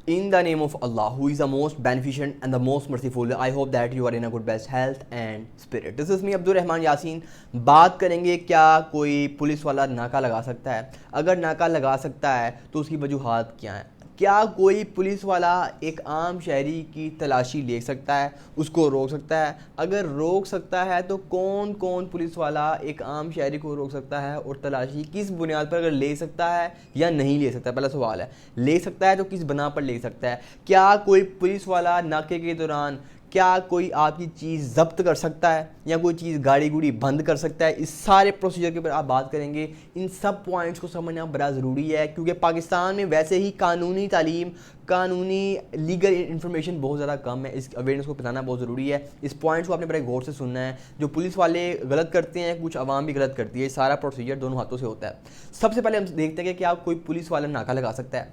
In the name of Allah, who is the most beneficent and the most merciful, I hope that you are in a good best health and spirit. This is me Abdul Rahman Yasin. बात करेंगे क्या कोई police वाला नाका लगा सकता है. अगर नाका लगा सकता है तो उसकी वजूहात क्या हैं. क्या कोई पुलिस वाला एक आम शहरी की तलाशी ले सकता है, उसको रोक सकता है. अगर रोक सकता है तो कौन कौन पुलिस वाला एक आम शहरी को रोक सकता है और तलाशी किस बुनियाद पर अगर ले सकता है या नहीं ले सकता. पहला सवाल है, ले सकता है तो किस बना पर ले सकता है. क्या कोई पुलिस वाला नाके के दौरान क्या कोई आपकी चीज़ जब्त कर सकता है या कोई चीज़ गाड़ी गुड़ी बंद कर सकता है. इस सारे प्रोसीजर के ऊपर आप बात करेंगे. इन सब पॉइंट्स को समझना बड़ा ज़रूरी है क्योंकि पाकिस्तान में वैसे ही कानूनी तालीम, कानूनी लीगल इन्फॉर्मेशन बहुत ज़्यादा कम है. इस अवेयरनेस को बताना बहुत ज़रूरी है. इस पॉइंट्स को आपने बड़े गौर से सुनना है. जो पुलिस वाले गलत करते हैं, कुछ आवाम भी गलत करती है. सारा प्रोसीजर दोनों हाथों से होता है. सबसे पहले हम देखते हैं कि क्या कोई पुलिस वाला नाका लगा सकता है.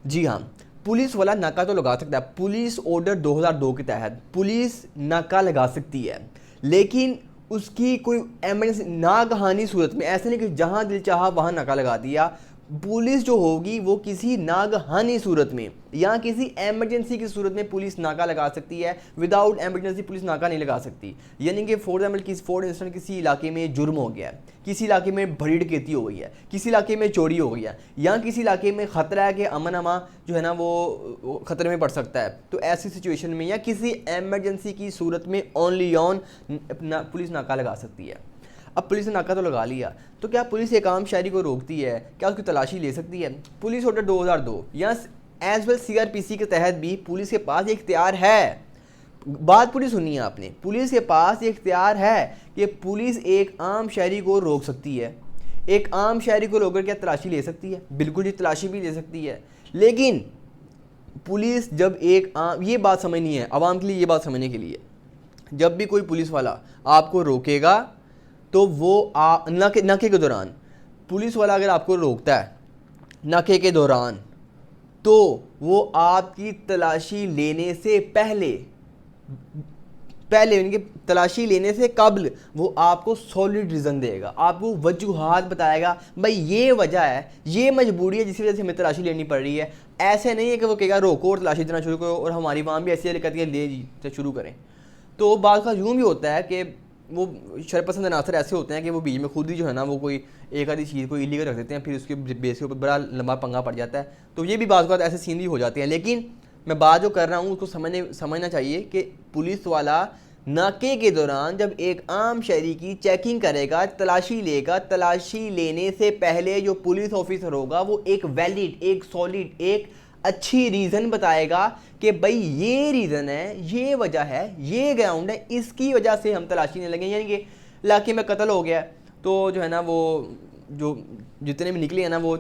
जी हाँ, पुलिस वाला नाका तो लगा सकता है. पुलिस ऑर्डर 2002 के तहत पुलिस नाका लगा सकती है, लेकिन उसकी कोई एमरजेंसी नागहानी सूरत में, ऐसे नहीं कि जहां दिल चाहा वहां नाका लगा दिया. पुलिस जो होगी वो किसी नागहानी सूरत में या किसी एमरजेंसी की सूरत में पुलिस नाका लगा सकती है. विदाउट एमरजेंसी पुलिस नाका नहीं लगा सकती. यानी कि फॉर इंस्टेंस किसी इलाके में जुर्म हो गया है, किसी इलाके में बड़ी डकैती हो गई है, किसी इलाके में चोरी हो गई है, या किसी इलाके में ख़तरा है कि अमन अमा जो है ना वो ख़तरे में पड़ सकता है. तो ऐसी सिचुएशन में या किसी एमरजेंसी की सूरत में ओनली ऑन पुलिस नाका लगा सकती है. अब पुलिस ने नाका तो लगा लिया, तो क्या पुलिस एक आम शहरी को रोकती है, क्या उसकी तलाशी ले सकती है. पुलिस ऑर्डर 2002 या एज वेल CRPC के तहत भी पुलिस के पास एक इख्तियार है. बात पूरी सुनिए आपने. पुलिस के पास एक इख्तियार है कि पुलिस एक आम शहरी को रोक सकती है. एक आम शहरी को रोक कर क्या तलाशी ले सकती है? बिल्कुल जी, तलाशी भी ले सकती है. लेकिन पुलिस जब एक आम, ये बात समझनी है आवाम के लिए, ये बात समझने के लिए, जब भी कोई पुलिस वाला आपको रोकेगा तो वो नाके के दौरान, पुलिस वाला अगर आपको रोकता है नाके के दौरान, तो वो आपकी तलाशी लेने से पहले यानी कि तलाशी लेने से कबल वो आपको सॉलिड रीज़न देगा, आपको वजूहात बताएगा. भाई ये वजह है, ये मजबूरी है जिसकी वजह से हमें तलाशी लेनी पड़ रही है. ऐसे नहीं है कि वो कहेगा रोको और तलाशी देना शुरू करो, और हमारी वहाँ भी ऐसी कहती है ले जी शुरू करें. तो बात का यूँ भी होता है कि वो शरपसंद अनासर ऐसे होते हैं कि वो बीच में खुद ही जो है ना वो कोई एक आधी चीज़ को इलीगल रख देते हैं, फिर उसके बेस के ऊपर बड़ा लंबा पंगा पड़ जाता है. तो ये भी बात ऐसे सीन भी हो जाते हैं. लेकिन मैं बात जो कर रहा हूँ उसको समझना चाहिए कि पुलिस वाला नाके के दौरान जब एक आम शहरी की चेकिंग करेगा, तलाशी लेगा, तलाशी लेने से पहले जो पुलिस ऑफिसर होगा वो एक वैलिड, एक सॉलिड, एक अच्छी रीज़न बताएगा कि भाई ये रीज़न है, ये वजह है, ये ग्राउंड है, इसकी वजह से हम तलाशी नहीं लगे. यानी कि इलाके में कत्ल हो गया तो जो है ना वो जो जितने भी निकले हैं ना वो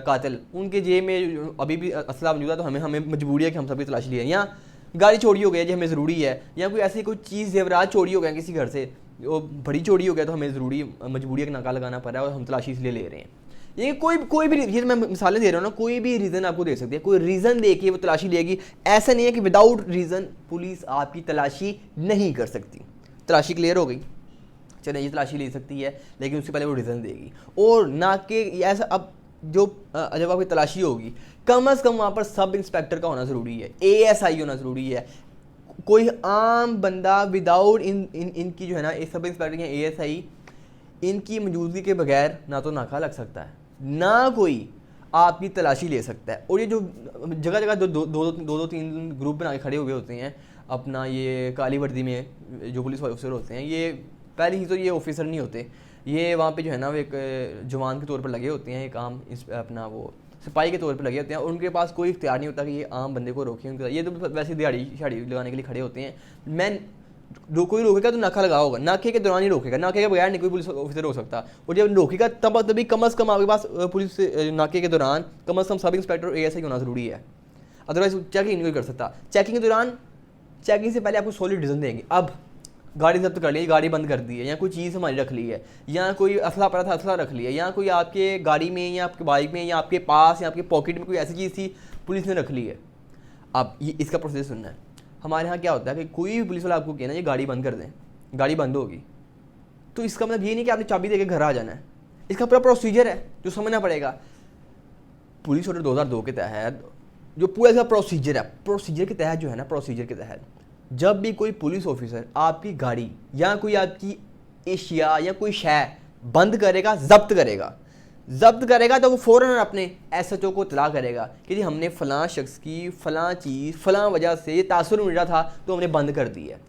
कातिल, उनके जेब में अभी भी असला मौजूद है, तो हमें मजबूरी है कि हम सभी तलाशी लिए. या गाड़ी चोरी हो गई जो हमें ज़रूरी है, या कोई ऐसी कोई चीज़ जेवरात चोरी हो गया किसी घर से, वो बड़ी चोरी हो गया तो हमें मजबूरी है कि नाका लगाना पड़ रहा है और हम तलाशी इसलिए ले रहे हैं. ये कोई भी, ये मैं मिसालें दे रहा हूँ ना, कोई भी रीज़न आपको दे सकती है. कोई रीज़न दे के वो तलाशी लेगी. ऐसा नहीं है कि विदाउट रीज़न पुलिस आपकी तलाशी नहीं कर सकती. तलाशी क्लियर हो गई, चले ये तलाशी ले सकती है, लेकिन उससे पहले वो रीज़न देगी. और ना कि ऐसा, अब जो जब आपकी तलाशी होगी कम अज़ कम वहाँ पर सब इंस्पेक्टर का होना ज़रूरी है, ASI होना ज़रूरी है. कोई आम बंदा विदाउट इनकी जो है ना सब इंस्पेक्टर या ASI, इनकी मौजूदगी के बगैर ना तो नाका लग सकता है, ना कोई आपकी तलाशी ले सकता है. और ये जो जगह जगह दो तीन ग्रुप बना के खड़े हुए होते हैं अपना, ये काली वर्दी में जो पुलिस ऑफिसर होते हैं, ये पहली ही तो ये ऑफिसर नहीं होते, ये वहाँ पे जो है ना वो एक जवान के तौर पर लगे होते हैं, एक आम अपना वो सिपाही के तौर पर लगे होते हैं. और उनके पास कोई इख्तियार नहीं होता कि ये आम बंदे को रोकें. ये तो वैसे दिहाड़ी शाड़ी लगाने के लिए खड़े होते हैं. कोई रोकेगा तो नाका लगा होगा, नाके के दौरान ही रोकेगा, नाके के बगैर नहीं कोई पुलिस ऑफिसर रोक सकता. और जब रोकेगा तभी कम अज़ कम आपके पास पुलिस नाके के दौरान कम अज़ कम सब इंस्पेक्टर और ASI होना ज़रूरी है. अदरवाइज चेकिंग नहीं कर सकता. चेकिंग के दौरान, चेकिंग से पहले आपको सॉलिड रीज़न देंगे. अब गाड़ी जब्त कर ली, गाड़ी बंद कर दी है, या कोई चीज़ हमारी रख ली है, या कोई असला पड़ा था असला रख लिया, या कोई आपके गाड़ी में या आपके बाइक में या आपके पास या आपके पॉकेट में कोई ऐसी चीज़ थी पुलिस ने रख ली है. अब ये इसका प्रोसेस सुनना है. हमारे यहाँ क्या होता है कि कोई भी पुलिस वाला आपको कहना ये गाड़ी बंद कर दें, गाड़ी बंद होगी, तो इसका मतलब ये नहीं कि आपने चाबी देके घर आ जाना है. इसका पूरा प्रोसीजर है जो समझना पड़ेगा. पुलिस ऑर्डर 2002 के तहत जो पूरा इसका प्रोसीजर है, प्रोसीजर के तहत जो है ना, प्रोसीजर के तहत जब भी कोई पुलिस ऑफिसर आपकी गाड़ी या कोई आपकी एशिया या कोई शय बंद करेगा, जब्त करेगा तो वो फ़ौरन अपने एसएचओ को इत्तला करेगा कि जी हमने फ़लाँ शख्स की फ़लाँ चीज़ फ़लाँ वजह से ये तासुर मिल रहा था तो हमने बंद कर दी है।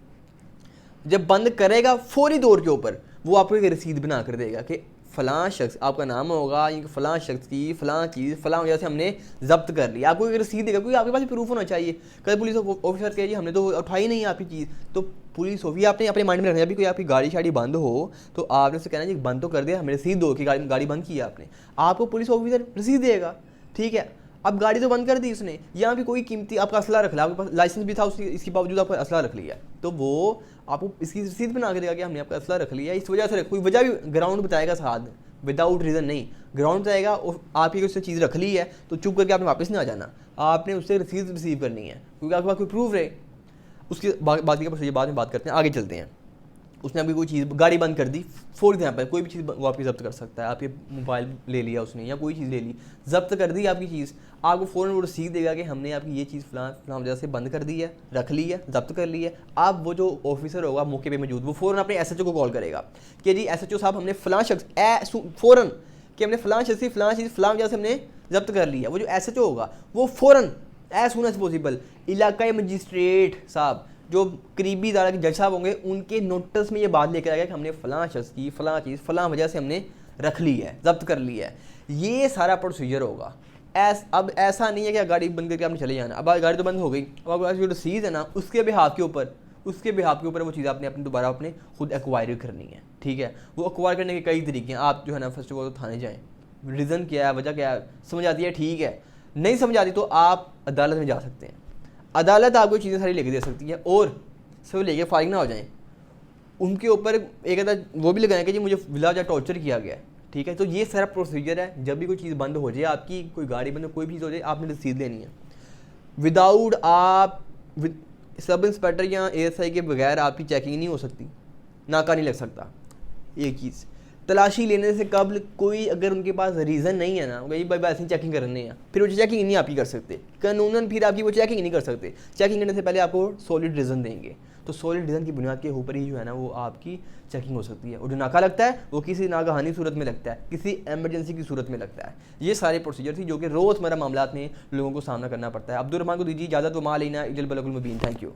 जब बंद करेगा फौरी तौर के ऊपर वो आपको एक रसीद बना कर देगा कि फ़लाँ शख्स, आपका नाम होगा, ये फ़लाँ शख्स की फ़लाँ चीज़ फ़लाँ वजह से हमने जब्त कर लिया। आपको एक रसीद देगा, क्योंकि आपके पास प्रूफ होना चाहिए। कभी पुलिस ऑफिसर कहे जी हमने तो उठाई नहीं आपकी चीज़, तो पुलिस ऑफिसर आपने अपने माइंड में रखना है, अभी कोई आपकी गाड़ी शाड़ी बंद हो तो आपने उससे कहना जी बंद तो कर दिया, हमें रसीद दो कि गाड़ी बंद की है आपने। आपको पुलिस ऑफिसर रसीद देगा, ठीक है। अब गाड़ी तो बंद कर दी उसने, यहाँ भी कोई कीमती आपका असला रख लिया, आपके पास लाइसेंस भी था उसकी, इसके बावजूद आपका असला रख लिया, तो वो आपको इसकी रसीद बना के देगा कि हमने आपका असला रख लिया, इस वजह से कोई वजह भी ग्राउंड बताएगा साथ में, विदाउट रीज़न नहीं, ग्राउंड बताएगा और आपकी उससे चीज़ रख ली है तो चुप करके आपने वापस नहीं आ जाना, आपने उससे रसीद रिसीव करनी है क्योंकि आपके पास कोई प्रूफ रहे। उसकी बाकी का प्रोसीजर बाद में बात करते हैं, आगे चलते हैं। उसने आपकी कोई चीज़ गाड़ी बंद कर दी, फॉर एग्जाम्पल कोई भी चीज़ वो आपकी जब्त कर सकता है, आपके मोबाइल ले लिया उसने या कोई चीज़ ले ली, जब्त कर दी आपकी चीज़, आपको फ़ौरन वो रसीद देगा कि हमने आपकी ये चीज़ फलां वजह से बंद कर दी है, रख ली है, जब्त कर ली है। अब वो जो ऑफिसर होगा मौके पे मौजूद, वो फ़ौरन अपने एसएचओ को कॉल करेगा कि जी एसएचओ साहब हमने फ़लाँ शख्स फ़ौरन कि हमने फ़लाँ शख्स की फ़लाँ चीज़ फ़लाँ वजह से हमने जब्त कर लिया। वो जो एसएचओ होगा वो फ़ौरन एज सून एज पॉसिबल इलाकाई मजिस्ट्रेट साहब, जो करीबी इदारा के जज साहब होंगे, उनके नोटिस में ये बात लेकर आएगा कि हमने फ़लाँ शख्स की फ़लाँ चीज़ फ़लाँ वजह से हमने रख ली है, जब्त कर ली है। ये सारा प्रोसीजर होगा। अब ऐसा नहीं है कि गाड़ी बंद करके आपने चले जाना, अब गाड़ी तो बंद हो गई, अब आपके पास जो रसीद है ना उसके बिहाफ के ऊपर वो चीज़ आपने अपनी दोबारा अपने खुद एक्वायर करनी है, ठीक है। वो एक्वायर करने के कई तरीके हैं। आप जो है ना फर्स्ट ऑफ ऑल तो थाने जाएँ, रीज़न क्या है, वजह क्या है, समझ आती है ठीक है, नहीं समझ आती तो आप अदालत में जा सकते हैं। अदालत आपको चीज़ें सारी लेके दे सकती है और सब लेके फारिग ना हो जाएं। उनके ऊपर एक अदा वो भी लगाएं कि जी मुझे विला या टॉर्चर किया गया है, ठीक है। तो ये सारा प्रोसीजर है। जब भी कोई चीज़ बंद हो जाए, आपकी कोई गाड़ी बंद, कोई भी चीज़ हो जाए, आपने रसीद लेनी है। विदाउट आप सब इंस्पेक्टर या एएसआई के बगैर आपकी चेकिंग नहीं हो सकती, नाका नहीं लग सकता। एक चीज़, तलाशी लेने से कबल कोई अगर उनके पास रीज़न नहीं है ना, भाई वैसे ही चेकिंग करने हैं, फिर वो चेकिंग नहीं आपकी कर सकते कानूनन, फिर आपकी वो चेकिंग नहीं कर सकते। चेकिंग करने से पहले आपको सॉलिड रीज़न देंगे, तो सॉलिड रीज़न की बुनियाद के ऊपर ही जो है ना वो आपकी चेकिंग हो सकती है। और जो नाका लगता है वो किसी नागहानी सूरत में लगता है, किसी एमरजेंसी की सूरत में लगता है। ये सारे प्रोसीजर थी जो कि रोज़मर्रा मामलात में लोगों को सामना करना पड़ता है। अब्दुल रहमान को दीजिए इजाज़त, व मा अलैना इल्लल बलागुल मुबीन। Thank you.